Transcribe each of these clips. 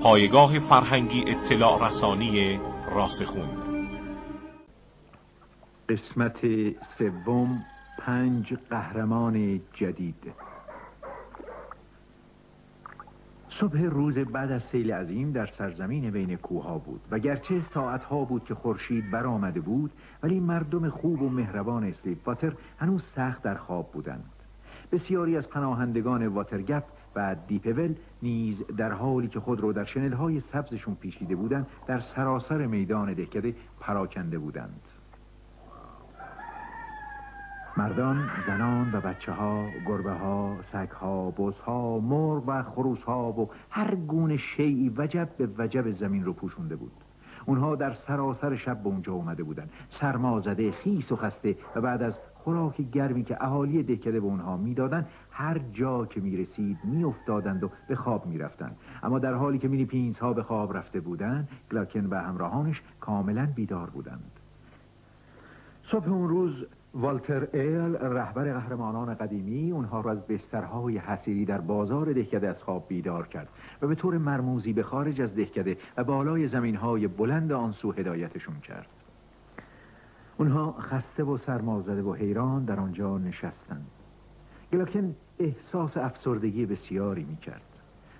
پایگاه فرهنگی اطلاع رسانی راسخون. قسمت سوم، 5 قهرمان جدید. صبح روز بعد از سیل عظیم در سرزمین بین کوه‌ها بود و گرچه ساعتها بود که خورشید برآمده بود، ولی مردم خوب و مهربان اسلیپ واتر هنوز سخت در خواب بودند. بسیاری از پناهندگان واترگپ و دیپول نیز در حالی که خود را در شنل‌های سبزشون پیچیده بودند، در سراسر میدان دهکده پراکنده بودند. مردان، زنان و بچه‌ها، گربه‌ها، سگ‌ها، بزها، مرغ و خروس‌ها و هر گونه شیئی وجب به وجب زمین رو پوشونده بود. اونها در سراسر شب به اونجا اومده بودن، سرمازده، خیس و خسته، و بعد از خوراک گرمی که اهالی دهکده به اونها میدادن، هر جا که میرسید میافتادند و به خواب میرفتند. اما در حالی که مینی پینز ها به خواب رفته بودند، گلاکن و همراهانش کاملا بیدار بودند. صبح اون روز والتر ایل، رهبر قهرمانان قدیمی، اونها را از بسترهای حصیری در بازار دهکده از خواب بیدار کرد و به طور مرموزی به خارج از دهکده و بالای زمینهای بلند آن سو هدایتشون کرد. اونها خسته و سرمازده و حیران در آنجا نشستند. گلاکن احساس افسردگی بسیاری میکرد.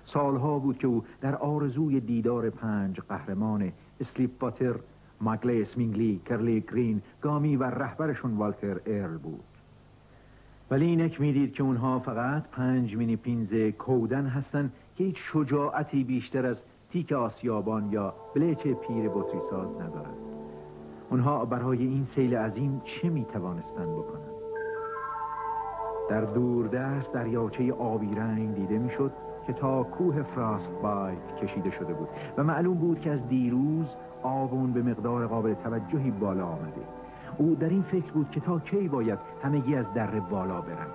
سالها بود که او در آرزوی دیدار 5 قهرمان اسلیپ واتر، ماگلیس مینگلی، کرلی گرین، گامی و رهبرشون والتر ایرل بود. ولی اینک میدید که اونها فقط 5 مینی پینز کودن هستن که هیچ شجاعتی بیشتر از تیک آسیابان یا بلیچ پیر بطری ساز ندارند. اونها برای این سیل عظیم چه میتوانستند بکنند؟ در دوردست دریاچه آبی رنگ دیده میشد که تا کوه فراست بایت کشیده شده بود و معلوم بود که از دیروز آبون به مقدار قابل توجهی بالا آمده. او در این فکر بود که تا کی باید همگی از دره بالا برند.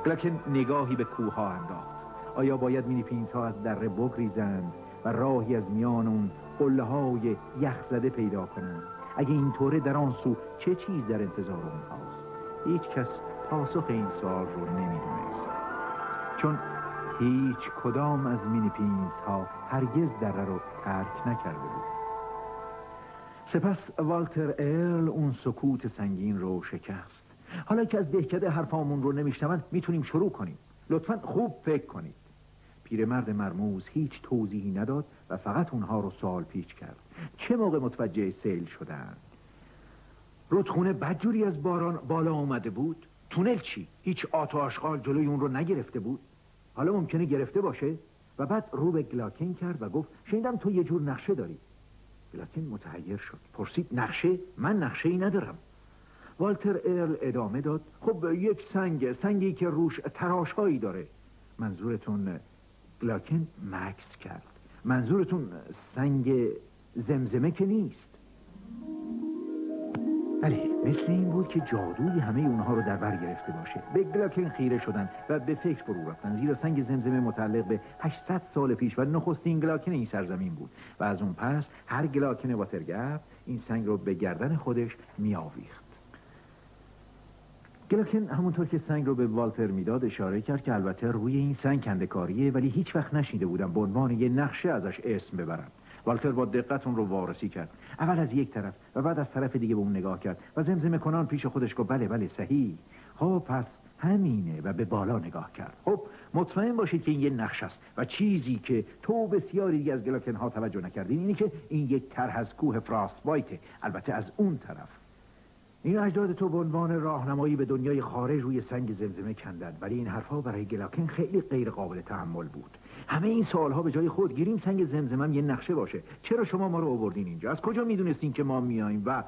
گلاکن نگاهی به کوه ها انداخت. آیا باید مینی پینز ها از دره بگریزند و راهی از میان اون قله های یخزده پیدا کنند؟ اگه اینطوره در آن سو چه چیز در انتظار اونهاست؟ هیچ کس پاسخ این سوال رو نمیدونست، چون هیچ کدام از مینی پینز ها هرگز دره رو ترک نکرده بود. سپس والتر ایرل اون سکوت سنگین رو شکست. حالا که از دهکده حرفامون رو نمیشنون، میتونیم شروع کنیم. لطفاً خوب فکر کنید. پیرمرد مرموز هیچ توضیحی نداد و فقط اونها رو سوال پیچ کرد. چه موقع متوجه سیل شدن؟ رودخونه بدجوری از باران بالا آمده بود؟ تونل چی؟ هیچ آت و آشغال جلوی اون رو نگرفته بود؟ حالا ممکنه گرفته باشه؟ و بعد رو به گلاکن کرد و گفت شنیدم تو یه جور نقشه داری. گلاکن متحیر شد. پرسید نقشه؟ من نقشه‌ای ندارم. والتر ایرل ادامه داد خب یک سنگی که روش تراشهایی داره. منظورتون؟ گلاکن مکث کرد. منظورتون سنگ زمزمه که نیست؟ بله، مثل این بود که جادوی همه اونها رو در بر گرفته باشه. به گلاکن خیره شدن و به فکر فرو رفتن، زیرا سنگ زمزمه متعلق به 800 سال پیش و نخستین گلاکن این سرزمین بود و از اون پس هر گلاکن واترگپ این سنگ رو به گردن خودش می آویخت. گلاکن همونطور که سنگ رو به والتر میداد اشاره کرد که البته روی این سنگ کنده‌کاریه، ولی هیچ وقت نشنیده بودم به عنوان یه نقشه ازش اسم ببرن. والتر با دقت اون رو وارسی کرد. اول از یک طرف و بعد از طرف دیگه به اون نگاه کرد و زمزمه کنان پیش خودش گفت بله صحیح. خب پس همینه، و به بالا نگاه کرد. خب مطمئن باشید که این یه نقشه است و چیزی که تو بسیاری دیگه از گلاکن ها توجه نکردین اینه که این یک طرح از کوه فراست بایته، البته از اون طرف. این اجداد تو به عنوان راهنمایی به دنیای خارج روی سنگ زمزمه کندند، ولی این حرفا برای گلاکن خیلی غیر قابل تحمل بود. همه این سوالها به جای خود، گیریم سنگ زمزمه یه نقشه باشه. چرا شما ما رو آوردین اینجا؟ از کجا میدونستین که ما میاییم؟ و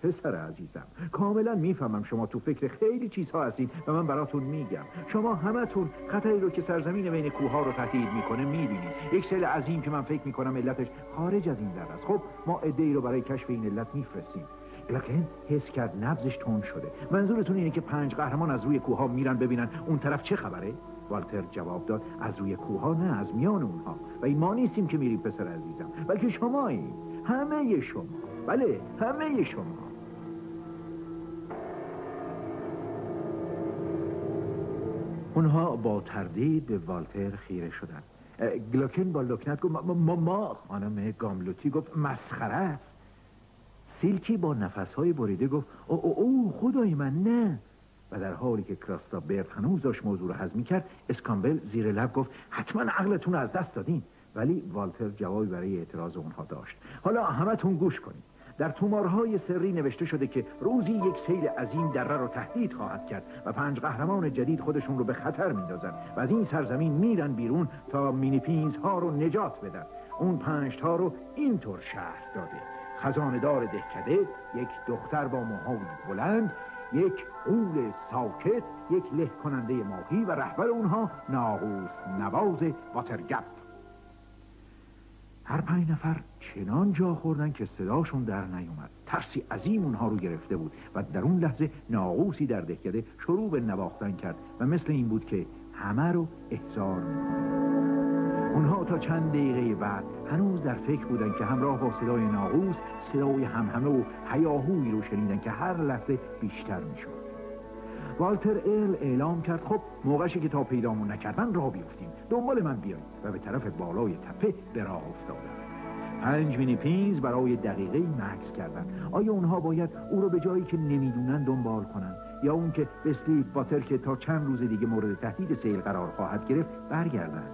پسر عزیزم، کاملا میفهمم شما تو فکر خیلی چیزها هستین و من براتون میگم. شما همتون خطری رو که سرزمین بین کوه‌ها رو تهدید میکنه میبینید. یک سیل عظیم که من فکر میکنم علتش خارج از این در است. خب ما عده‌ای رو برای کشف این علت میفرستیم. گلاکن حس کرد نبضش تند شده. منظورتون اینه که 5 قهرمان از روی کوه‌ها میرن ببینن اون طرف چه خبره؟ والتر جواب داد از روی کوه‌ها نه، از میان اونها. و این ما نیستیم که میریم پسر عزیزم، بلکه شماییم. همه شما. بله، همه شما. اونها با تردید به والتر خیره شدند. گلوکن با لکنت گفت ما خانم گاملوتی گفت مسخره است. سیلکی با نفسهای بریده گفت او خدای من نه. و در حالی که کراستا برد هنوز داشت موضوع رو هضم می‌کرد، اسکامبل زیر لب گفت حتما عقلتون از دست دادین. ولی والتر جوابی برای اعتراض اونها داشت. حالا همتون گوش کنید. در تومارهای سری نوشته شده که روزی یک سیل عظیم دره رو تهدید خواهد کرد و 5 قهرمان جدید خودشون رو به خطر میندازن و از این سرزمین میرن بیرون تا مینی پینز ها رو نجات بدن. اون 5 تا رو اینطور شرح داده: خزانه‌دار دهکده، یک دختر با موهای بلند، یک غول ساکت، یک له کننده ماهی و رهبر اونها ناقوس نواز واترگپ. هر 5 نفر چنان جا خوردن که صداشون در نیومد. ترسی عظیم اونها رو گرفته بود و در اون لحظه ناقوسی در دهکده شروع به نواختن کرد و مثل این بود که همه رو احضار می‌کنه. اونها تا چند دقیقه بعد هنوز در فکر بودن که همراه با صدای ناقوس صدای همهمه و هیاهویی رو شنیدن که هر لحظه بیشتر میشد. والتر ارل اعلام کرد خب موقعشه که تا پیدامون نکردن راه بیفتیم، دنبال من بیایید، و به طرف بالای تپه به راه افتادن. 5 مینی پینز برای دقیقه مکث کردن. آیا اونها باید او رو به جایی که نمیدونن دنبال کنن یا اون که به اسلیپ واتر که تا چند روز دیگه مورد تهدید سیل قرار خواهد گرفت برگردن؟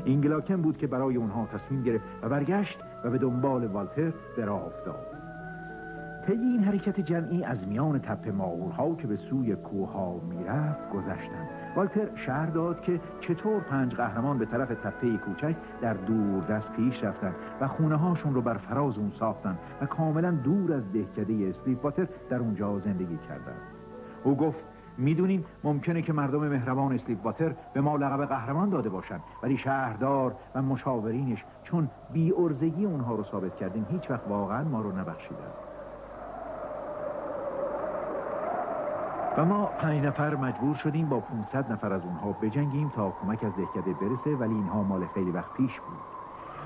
این گلاکن بود که برای اونها تصمیم گرفت و برگشت و به دنبال والتر به راه افتاد. طی این حرکت جمعی از میان تپه ماهورها که به سوی کوهها میرفت گذشتند. والتر شرح داد که چطور 5 قهرمان به طرف تپه کوچک در دور دست پیش رفتن و خونه هاشون رو بر فراز اون ساختن و کاملا دور از دهکده اسلیپ واتر در اونجا زندگی کردند. او گفت میدونیم ممکنه که مردم مهربان اسلیپ واتر به ما لقب قهرمان داده باشن، ولی شهردار و مشاورینش چون بی‌عرضگی اونها رو ثابت کردیم هیچ وقت واقعا ما رو نبخشیدن. و ما 5 نفر مجبور شدیم با 500 نفر از اونها بجنگیم تا کمک از دهکده برسه، ولی اینها مال خیلی وقت پیش بود.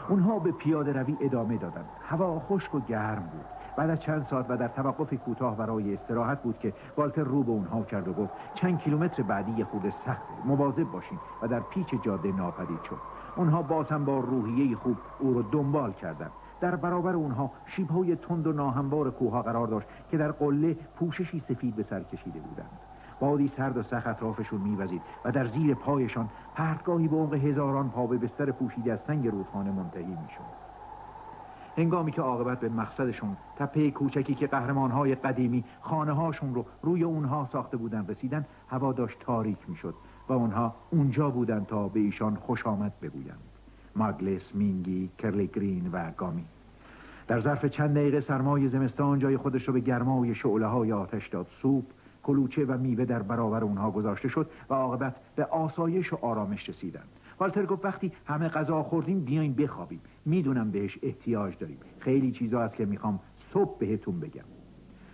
اونها به پیاده روی ادامه دادن. هوا خشک و گرم بود. بعد از چند ساعت و در توقف کوتاه برای استراحت بود که والتر رو به اونها کرد و گفت چند کیلومتر بعدی یه خورده سخته، مواظب باشین، و در پیچ جاده ناپدید شد. اونها باز هم با روحیه خوب او رو دنبال کردند. در برابر اونها شیب‌های تند و ناهموار کوه‌ها قرار داشت که در قله پوششی سفید به سر کشیده بودند. بادی سرد و سخت اطرافشون می‌وزید و در زیر پایشان پرتگاهی به عمق هزاران پا به بستر پوشیده از سنگ رودخانه منتهی می‌شد. هنگامی که عاقبت به مقصدشون، تپه کوچکی که قهرمان‌های قدیمی خانه‌هاشون رو روی اونها ساخته بودن، رسیدن، هوا داشت تاریک می‌شد و اونها اونجا بودن تا به ایشان خوش آمد بگویند. ماگلس، مینگی، کرلی گرین و گامی. در ظرف چند دقیقه سرمای زمستان جای خودش رو به گرمای شعله‌های آتش داد. سوپ، کلوچه و میوه در برابر اونها گذاشته شد و عاقبت به آسایش و آرامش رسیدند. والتر گفت وقتی همه غذا خوردیم بیاین بخوابیم. میدونم بهش احتیاج داریم. خیلی چیزا هست که میخوام صبح بهتون بگم.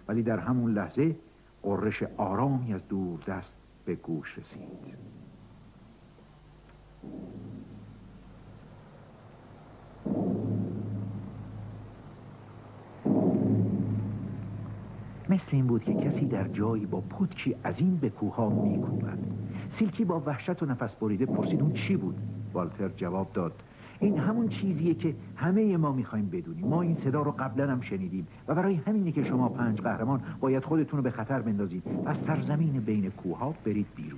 ولی در همون لحظه غرش آرامی از دور دست به گوش رسید. مثل این بود که کسی در جایی با پتکی عظیم به کوه‌ها می‌کوبد. سیلکی با وحشت و نفس بریده پرسید اون چی بود؟ والتر جواب داد این همون چیزیه که همه ما می‌خوایم بدونیم. ما این صدا رو قبلا هم شنیدیم و برای همینه که شما 5 قهرمان باید خودتون رو به خطر بندازید و از سرزمین بین کوه‌ها برید بیرون.